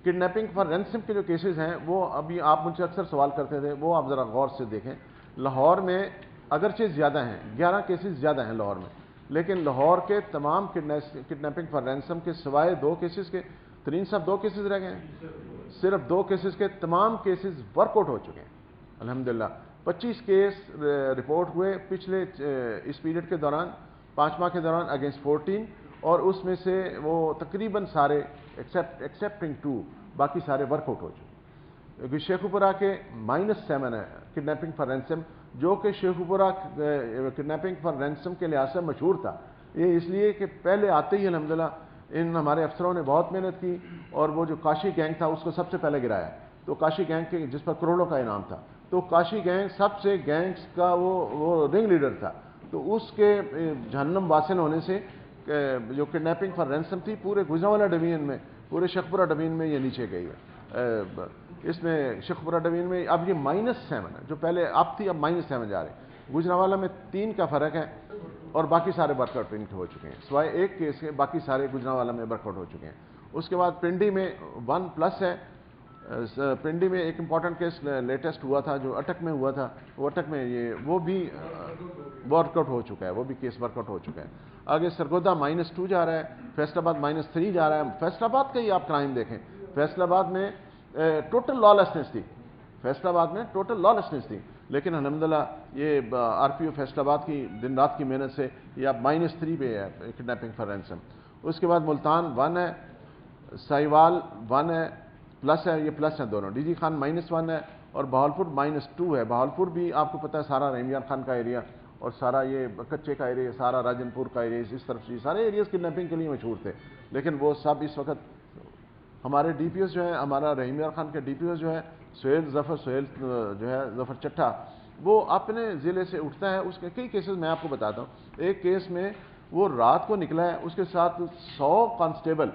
Kidnapping for ransom के जो cases हैं वो अभी आप मुझसे अक्सर सवाल करते थे, वो आप ज़रा गौर से देखें। लाहौर में अगरचे ज़्यादा हैं, 11 केसेस ज़्यादा हैं लाहौर में, लेकिन लाहौर के तमाम किडनैपिंग फॉर रैंसम के सिवाय 2 केसेस के, तरीन साहब 2 केसेस रह गए हैं, सिर्फ 2 केसेस के तमाम केसेस वर्कआउट हो चुके हैं अल्हम्दुलिल्लाह। 25 केस रिपोर्ट हुए पिछले इस पीरियड के दौरान, 5 माह के दौरान अगेंस्ट 14, और उसमें से वो तकरीबन सारे एक्सेप्टिंग 2 बाकी सारे वर्कआउट हो चुके। शेखुपुरा के -7 है किडनैपिंग फॉर रैंसम, जो कि शेखुपुरा किडनैपिंग फॉर रैंसम के लिहाज से मशहूर था। ये इसलिए कि पहले आते ही अल्हम्दुलिल्लाह इन हमारे अफसरों ने बहुत मेहनत की, और वो जो काशी गैंग था उसको सबसे पहले गिराया। तो काशी गैंग के जिस पर करोड़ों का इनाम था, तो काशी गैंग सबसे गैंग्स का वो रिंग लीडर था। तो उसके जहन्नम वासिल होने से जो किडनैपिंग फॉर रैंसम थी पूरे गुजरांवाला डिवीजन में, पूरे शेखपुरा डिवीजन में ये नीचे गई है। इसमें शेखपुरा डिवीजन में अब ये -7 है, जो पहले अब थी अब -7 जा रहे हैं। गुजरांवाला में 3 का फ़र्क है, और बाकी सारे वर्कआउट हो चुके हैं, सिवाय 1 केस के बाकी सारे गुजरांवाला में वर्कआउट हो चुके हैं। उसके बाद पिंडी में 1+ है। पिंडी में एक इम्पॉर्टेंट केस लेटेस्ट हुआ था जो अटक में हुआ था, वो अटक में वो भी वर्कआउट हो चुका है, वो भी केस वर्कआउट हो चुका है। आगे सरगोदा -2 जा रहा है, फैसलाबाद -3 जा रहा है। फैसलाबाद का ही आप क्राइम देखें, फैसलाबाद में टोटल लॉलेसनेस थी, फैसलाबाद में टोटल लॉलेसनेस थी, लेकिन अल्हम्दुलिल्लाह ये RPO फैसलाबाद की दिन रात की मेहनत से ये अब -3 पे है किडनैपिंग फॉर रैंसम। उसके बाद मुल्तान 1 है, साहिवाल 1 है, प्लस है, ये प्लस है दोनों। DG खान -1 है, और बहावलपुर -2 है। बहावलपुर भी आपको पता है सारा रहीम खान का एरिया, और सारा ये कच्चे का एरिया, सारा राजनपुर का एरिया, इस तरफ से सारे एरियाज़ किडनैपिंग के लिए मशहूर थे, लेकिन वो सब इस वक्त हमारे DPOs जो है, हमारा रहीम खान के DPOs जो है सुहेल जो है ज़फ़र चट्टा, वो अपने ज़िले से उठता है। उसके कई केसेस मैं आपको बताता हूँ। एक केस में वो रात को निकला है, उसके साथ 100 कांस्टेबल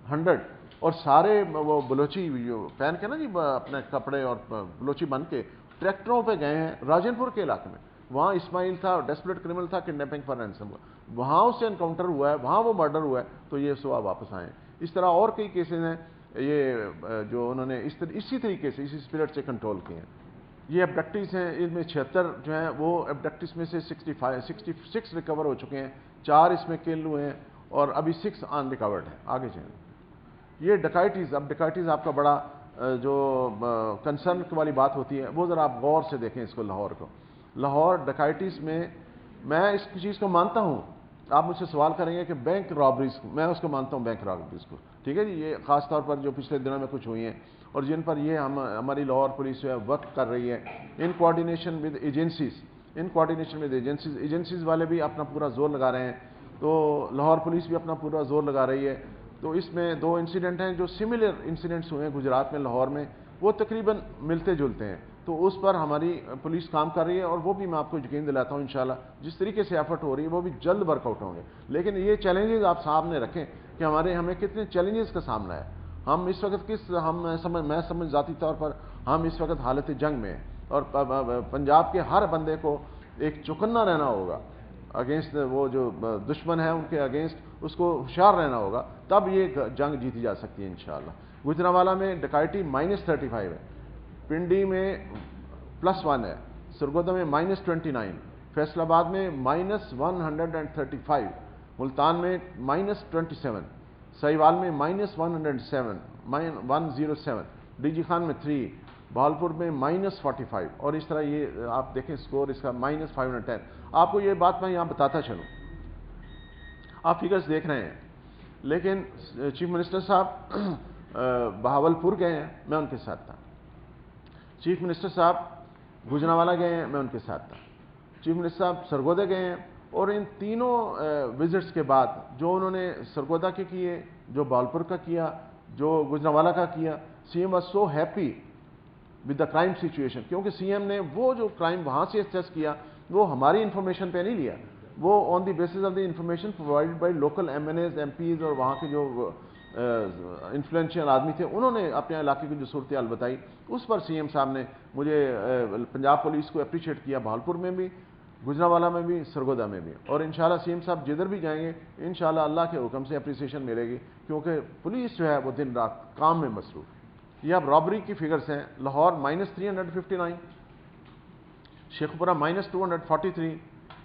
100 और सारे वो बलोची जो पहन के ना जी अपने कपड़े और बलोची बन के ट्रैक्टरों पे गए हैं राजनपुर के इलाके में। वहाँ इस्माइल था, डेस्परेट क्रिमिनल था, किडनैपिंग फॉर रैंसम, वहाँ उससे एनकाउंटर हुआ है, वहाँ वो मर्डर हुआ है, तो ये सुबह वापस आए। इस तरह और कई केसेस हैं ये जो उन्होंने इसी तरीके से इसी स्पिरिट से कंट्रोल किए हैं। ये एबडक्टिस हैं, इनमें 76 जो हैं वो एबडक्टिस में से 66 रिकवर हो चुके हैं, 4 इसमें किल हुए हैं, और अभी 6 अनरिकवर्ड हैं। आगे चलें। ये डकैतीज़, अब डकैतीज़ आपका बड़ा जो कंसर्न वाली बात होती है, वो ज़रा आप गौर से देखें इसको। लाहौर को, लाहौर डकैतीज़ में मैं इस चीज़ को मानता हूँ, आप मुझसे सवाल करेंगे कि बैंक रॉबरीज, मैं उसको मानता हूँ बैंक रॉबरीज को, ठीक है जी। ये ख़ास तौर पर जो पिछले दिनों में कुछ हुई हैं और जिन पर ये हमारी लाहौर पुलिस जो है वर्क कर रही है इन कोऑर्डिनेशन विद एजेंसीज़ वाले भी अपना पूरा जोर लगा रहे हैं, तो लाहौर पुलिस भी अपना पूरा जोर लगा रही है। तो इसमें 2 इंसिडेंट हैं जो सिमिलर इंसिडेंट्स हुए हैं गुजरात में, लाहौर में, वो तकरीबन मिलते जुलते हैं, तो उस पर हमारी पुलिस काम कर रही है, और वो भी मैं आपको यकीन दिलाता हूँ इंशाल्लाह जिस तरीके से एफर्ट हो रही है वो भी जल्द वर्कआउट होंगे। लेकिन ये चैलेंजेस आप सामने रखें कि हमें कितने चैलेंजेस का सामना है। हम इस वक्त मैं समझ ज़ाती तौर पर हम इस वक्त हालत जंग में हैं, और पंजाब के हर बंदे को एक चौकन्ना रहना होगा अगेंस्ट वो जो दुश्मन है उनके अगेंस्ट, उसको होशियार रहना होगा, तब ये जंग जीती जा सकती है इंशाल्लाह। गुजरांवाला में डकैती -35 है, पिंडी में +1 है, सरगोदा में -29, फैसलाबाद में -135, मुल्तान में -27, साहिवाल में -107, DG खान में 3, बहावलपुर में -45, और इस तरह ये आप देखें स्कोर इसका -510। आपको ये बात मैं यहाँ बताता चलूँ, आप फिगर्स देख रहे हैं, लेकिन चीफ मिनिस्टर साहब बहावलपुर गए हैं, मैं उनके साथ था। चीफ मिनिस्टर साहब गुजरांवाला गए हैं, मैं उनके साथ था। चीफ मिनिस्टर साहब सरगोदा गए हैं, और इन तीनों विजिट्स के बाद जो उन्होंने सरगोदा के किए, जो बहावलपुर का किया, जो गुजरांवाला का किया, CM was so happy with the crime situation, क्योंकि CM ने वो जो क्राइम वहाँ से असेस किया वो हमारी इंफॉर्मेशन पे नहीं लिया, वो on the basis of the information provided by local MNAs MPs और वहाँ के जो इन्फ्लुएंशियल आदमी थे, उन्होंने अपने इलाके की जो सूरत हाल बताई, उस पर CM साहब ने मुझे पंजाब पुलिस को अप्रिशिएट किया, बहावलपुर में भी गुजरांवाला में भी, सरगोदा में भी। और इंशाल्लाह सीएम साहब जिधर भी जाएंगे इंशाल्लाह अल्लाह के हुक्म से अप्रिसिएशन मिलेगी, क्योंकि पुलिस जो है वो दिन रात काम में मसरूफ। ये अब रॉबरी की फिगर्स हैं। लाहौर -359, शेखपुरा -243,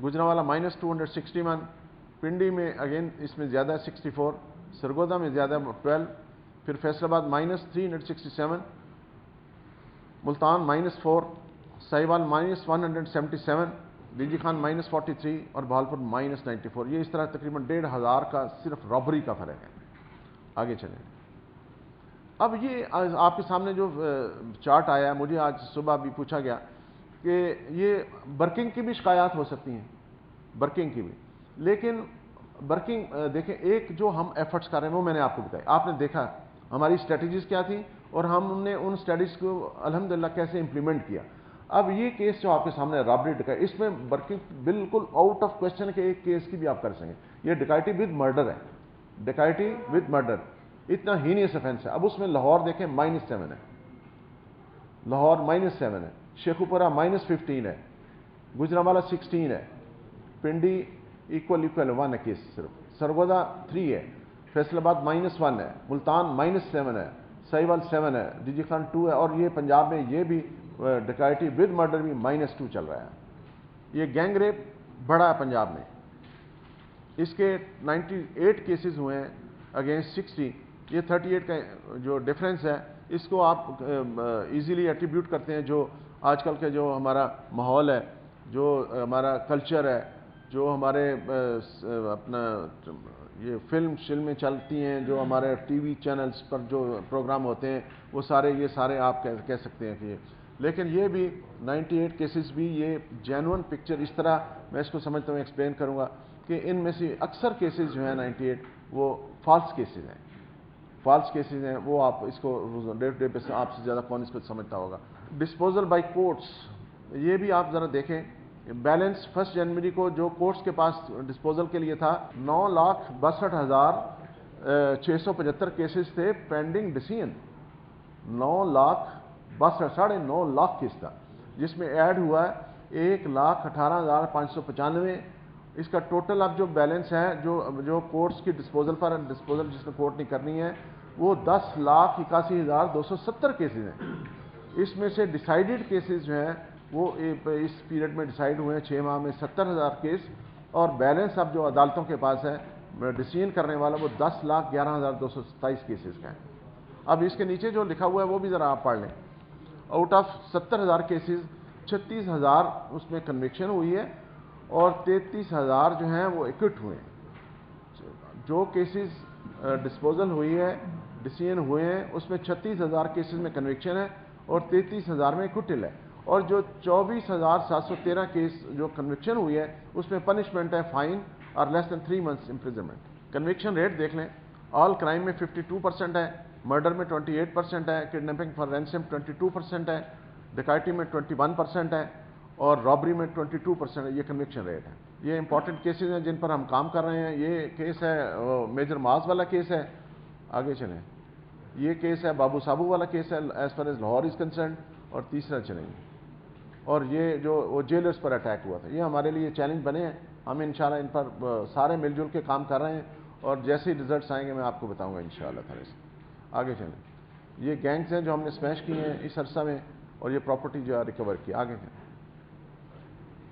गुजरांवाला -261, पिंडी में अगेन इसमें ज़्यादा 64, सरगोदा में ज़्यादा 12, फिर फैसलाबाद -367, मुल्तान -4, साहिवाल -177, डीजी खान -43 और बहालपुर -94। ये इस तरह तकरीबन 1500 का सिर्फ रॉबरी का फ़र्क है। आगे चलें। अब ये आपके सामने जो चार्ट आया है, मुझे आज सुबह भी पूछा गया कि ये बर्किंग की भी शिकायत हो सकती हैं, बर्किंग की भी। लेकिन बर्किंग देखें, एक जो हम एफर्ट्स कर रहे हैं वो मैंने आपको बताया, आपने देखा हमारी स्ट्रेटजीज क्या थी और हमने उन स्ट्रेटजीज को अल्हम्दुलिल्लाह कैसे इंप्लीमेंट किया। अब ये केस जो आपके सामने रॉबरी डकैती, इसमें बर्किंग बिल्कुल आउट ऑफ क्वेश्चन के एक केस की भी आप कर सकें। ये डकैती विद मर्डर है, डकैती विद मर्डर, इतना हीनियस ऑफेंस है। अब उसमें लाहौर देखें -7 है, लाहौर -7 है, शेखुपुरा -15 है, गुजरांवाला 16 है, पिंडी इक्वल 1 है केस सिर्फ, सरगोदा 3 है, फैसलाबाद -1 है, मुल्तान -7 है, साहिवाल 7 है, डीजी खान 2 है, और ये पंजाब में ये भी डकैती विद मर्डर भी -2 चल रहा है। ये गैंग रेप बढ़ा है पंजाब में, इसके 98 केसेस हुए हैं अगेंस्ट 60। ये 38 का जो डिफरेंस है इसको आप इजीली एट्रीब्यूट करते हैं जो आजकल के जो हमारा माहौल है, जो हमारा कल्चर है, जो हमारे अपना ये फिल्में चलती हैं, जो हमारे टीवी चैनल्स पर जो प्रोग्राम होते हैं, वो सारे ये सारे आप कह सकते हैं कि ये। लेकिन ये भी 98 केसेस भी ये जेन्युइन पिक्चर, इस तरह मैं इसको समझता हूँ, एक्सप्लेन करूँगा कि इनमें से अक्सर केसेस जो हैं 98 वो फॉल्स केसेस हैं, फॉल्स केसेस हैं। वो आप इसको डे टू डे बेसिस आपसे ज़्यादा कौन इसको समझता होगा। डिस्पोजल बाय कोर्ट्स, ये भी आप ज़रा देखें, बैलेंस 1 जनवरी को जो कोर्ट्स के पास डिस्पोजल के लिए था 9,62,675 केसेस थे पेंडिंग डिसीजन, 9,62,000 9.5 लाख केस था, जिसमें ऐड हुआ है 1,18,595। इसका टोटल अब जो बैलेंस है जो कोर्ट्स की डिस्पोजल पर, डिस्पोजल जिसने कोर्ट नहीं करनी है, वो 10,81,270 केसेज हैं। इसमें से डिसाइडेड केसेस जो हैं वो इस पीरियड में डिसाइड हुए हैं 6 माह में 70,000 केस, और बैलेंस अब जो अदालतों के पास है डिसीजन करने वाला वो 10,11,227 केसेस का है। अब इसके नीचे जो लिखा हुआ है वो भी ज़रा आप पढ़ लें। आउट ऑफ 70,000 केसेस 36,000 उसमें कन्विक्शन हुई है और 33,000 जो हैं वो एक्विट हुए हैं। जो केसेस डिस्पोजल हुई है, डिसीजन हुए हैं, उसमें 36,000 केसेस में कन्विक्शन है और 33,000 में एक्विटल है। और जो 24,713 केस जो कन्विक्शन हुई है उसमें पनिशमेंट है फाइन और less than 3 months imprisonment. Conviction rate देख लें, ऑल क्राइम में 52% है, मर्डर में 28% है, किडनैपिंग फॉर रैंसम 22% है, डकैती में 21% है और रॉबरी में 22% है। ये कन्विक्शन रेट है। ये इंपॉर्टेंट केसेस हैं जिन पर हम काम कर रहे हैं। ये केस है मेजर माज वाला केस है, आगे चलें। ये केस है बाबू साबू वाला केस है as far as Lahore is concern, और तीसरा चलेंगे। और ये जो वो जेलर्स पर अटैक हुआ था, ये हमारे लिए चैलेंज बने हैं। हम इंशाल्लाह इन पर सारे मिलजुल के काम कर रहे हैं और जैसे ही रिजल्ट्स आएंगे मैं आपको बताऊंगा इंशाल्लाह ताला से। आगे चलें। ये गैंग्स हैं जो हमने स्मैश किए हैं इस अरसा में, और ये प्रॉपर्टी जो है रिकवर की। आगे चलें।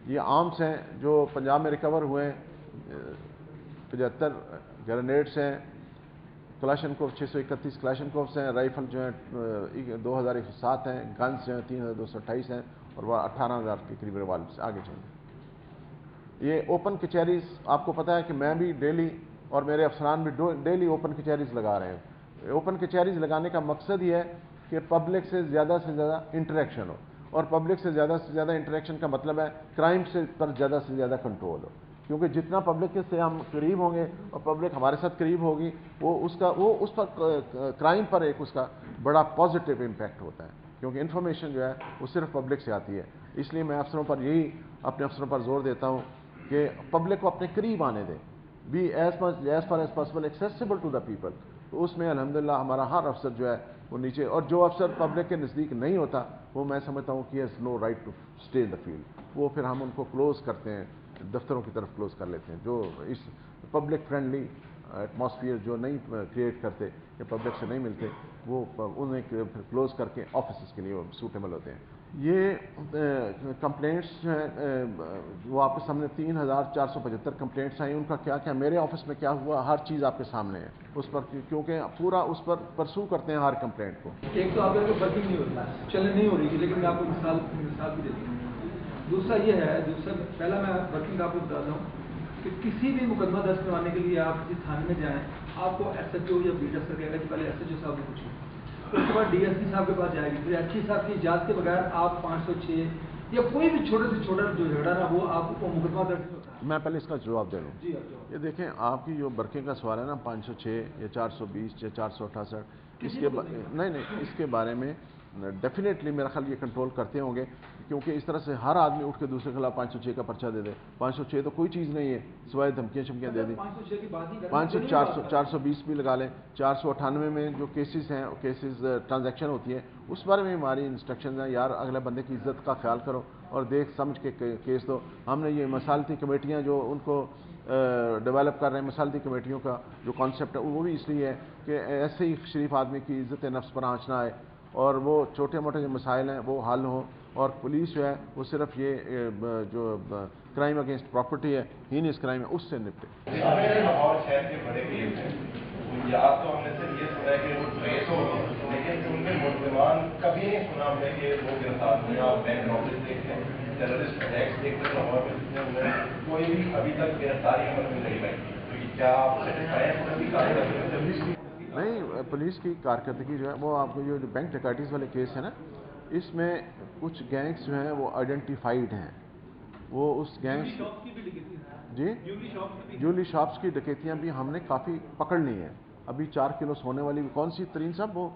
ये आर्म्स हैं जो पंजाब में रिकवर हुए हैं, 75 ग्रेनेड्स हैं, क्लाशनकोव 631 क्लाशनकोव्स हैं, राइफल जो हैं 2,107 हैं, गन्स जो हैं 3,228 हैं और वह 18,000 के करीब रिवाल्वर्स। आगे चलें। ये ओपन कचहरीज, आपको पता है कि मैं भी डेली और मेरे अफसरान भी डेली ओपन कचहरीज लगा रहे हैं। ओपन कचहरीज लगाने का मकसद ये है कि पब्लिक से ज़्यादा इंटरेक्शन हो, और पब्लिक से ज़्यादा इंटरेक्शन का मतलब है क्राइम से पर ज़्यादा से ज़्यादा कंट्रोल हो। क्योंकि जितना पब्लिक से हम करीब होंगे और पब्लिक हमारे साथ करीब होगी, वो उस पर क्राइम पर एक उसका बड़ा पॉजिटिव इम्पैक्ट होता है, क्योंकि इन्फॉर्मेशन जो है वो सिर्फ पब्लिक से आती है। इसलिए मैं अफसरों पर अपने अफसरों पर जोर देता हूँ कि पब्लिक को अपने करीब आने दें, be as far as possible accessible to the people. تو اس میں الحمدللہ ہمارا ہر افسر جو ہے وہ نیچے، اور جو افسر پبلک کے نزدیک نہیں ہوتا وہ میں سمجھتا ہوں کہ he's no right to stay in the field, وہ پھر ہم ان کو کلوز کرتے ہیں، دفتروں کی طرف کلوز کر لیتے ہیں، جو اس پبلک فرینڈلی ایٹماسفیئر جو نہیں کریٹ کرتے یا پبلک سے نہیں ملتے، وہ انہیں پھر کلوز کر کے آفیسز کے لیے وہ سوٹیبل ہوتے ہیں۔ یہ کمپلینٹس جو ہیں وہ آپ کے سامنے 3475 کمپلینٹس آئیں، ان کا کیا کیا میرے آفس میں کیا ہوا ہر چیز آپ کے سامنے ہے اس پر، کیونکہ پورا اس پر پرسو کرتے ہیں ہر کمپلینٹ کو۔ ایک تو آپ کا ورکنگ نہیں ہوتا، چلے نہیں ہو رہی تھی، لیکن میں آپ کو مثال بھی دیتا ہوں۔ دوسرا یہ ہے، پہلا میں ورکنگ آپ کو بتاتا ہوں کہ کسی بھی مقدمہ درج کروانے کے لیے آپ کسی تھانے میں جائیں، آپ کو ایس ایچ او یا بیٹ افسر کہے گا کہ پہلے ایس ایچ او صاحب کو پوچھیں، اس کے بعد ڈی ایس پی صاحب کے پاس جائے گی، پھر ایس پی صاحب کی اجازت کے بغیر آپ 506 یا کوئی بھی چھوٹے سے چھوٹا جو جھگڑا نہ وہ آپ کو مقدمہ درج نہیں ہوتا۔ میں پہلے اس کا جواب دے لوں۔ جی یہ دیکھیں، آپ کی جو برقعے کا سوال ہے نا 506 یا 420 یا 468، اس کے بارے میں ڈیفینیٹلی میرا خیال یہ کنٹرول کرتے ہوں گے، کیونکہ اس طرح سے ہر آدمی اٹھ کے دوسرے کے خلاف 506 کا پرچہ دے دے۔ 506 تو کوئی چیز نہیں ہے سوائے دھمکیاں شمکیاں دے دیں۔ 420 بھی لگا لیں۔ 498 میں جو کیسز ہیں، کیسز ٹرانزیکشن ہوتی ہے، اس بارے میں ہماری انسٹرکشنز ہیں، یار اگلے بندے کی عزت کا خیال کرو اور دیکھ سمجھ کے کیس دو۔ ہم نے یہ مسالتی کمیٹیاں جو ان کو ڈیولپ کر رہے ہیں، مسالتی کمیٹیوں کا جو کانسیپٹ ہے وہ بھی اس لیے ہے کہ ایسے ہی شریف آدمی کی عزت نفس پر آنچ نہ آئے اور وہ چھوٹے موٹے جو مسائل ہیں وہ حل ہوں، اور پولیس جو ہے وہ صرف یہ جو کرائم اگینسٹ پراپرٹی ہے، ہینس کرائم ہے، اس سے نپٹے۔ لاہور شہر کے بڑے کیس ہیں، یاد تو ہم نے صرف یہ سنا ہے کہ وہ ٹریس ہو گئے، لیکن ان میں ملزمان کبھی نہیں سنا ہم نے کہ وہ گرفتار ہوئے۔ آپ بینک رابرز دیکھتے ہیں، ٹیررسٹ اٹیکس دیکھتے ہیں، لاہور میں جتنے ہوئے ہیں، کوئی بھی ابھی تک گرفتاری عمل میں نہیں آئی۔ تو کیا آپ سیٹسفائی ہیں؟ نہیں، پولیس کی کارکردگی جو ہے وہ آپ کو جو بینک ڈکیٹیز والے کیس ہیں نا، اس میں کچھ گینگس جو ہیں وہ آئیڈینٹیفائڈ ہیں، وہ اس گینگس جی جولی شاپس کی ڈکیتیاں بھی ہم نے کافی پکڑ لی ہیں۔ ابھی 4 کلو سونے والی کون سی ترین صاحب، وہ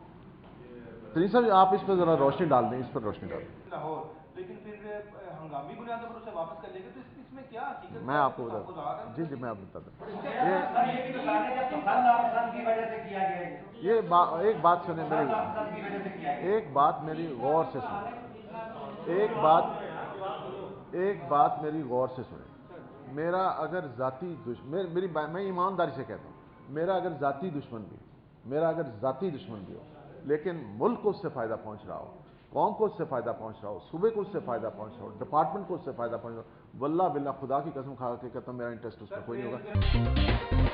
ترین صاحب آپ اس پہ ذرا روشنی ڈال دیں، اس پر روشنی ڈال دیں۔ لیکن پھر ہنگامی بنیادوں پر اسے واپس کر لیں گے، تو اس میں کیا حقیقت؟ میں آپ کو بتا دوں، جی میں آپ کو بتا دوں۔ یہ ایک بات سنیں میری، ایک بات میری غور سے سنیں، ایک بات میری غور سے سنیں۔ میرا اگر ذاتی میں ایمانداری سے کہتا ہوں، میرا اگر ذاتی دشمن بھی ہو لیکن ملک کو اس سے فائدہ پہنچ رہا ہو، قوم کو اس سے فائدہ پہنچ رہا ہو، صوبے کو اس سے فائدہ پہنچ رہا ہو، ڈپارٹمنٹ کو اس سے فائدہ پہنچ رہا ہو، واللہ باللہ خدا کی قسم کھا کے کہتا ہوں میرا انٹرسٹ اس میں کوئی نہیں ہوگا۔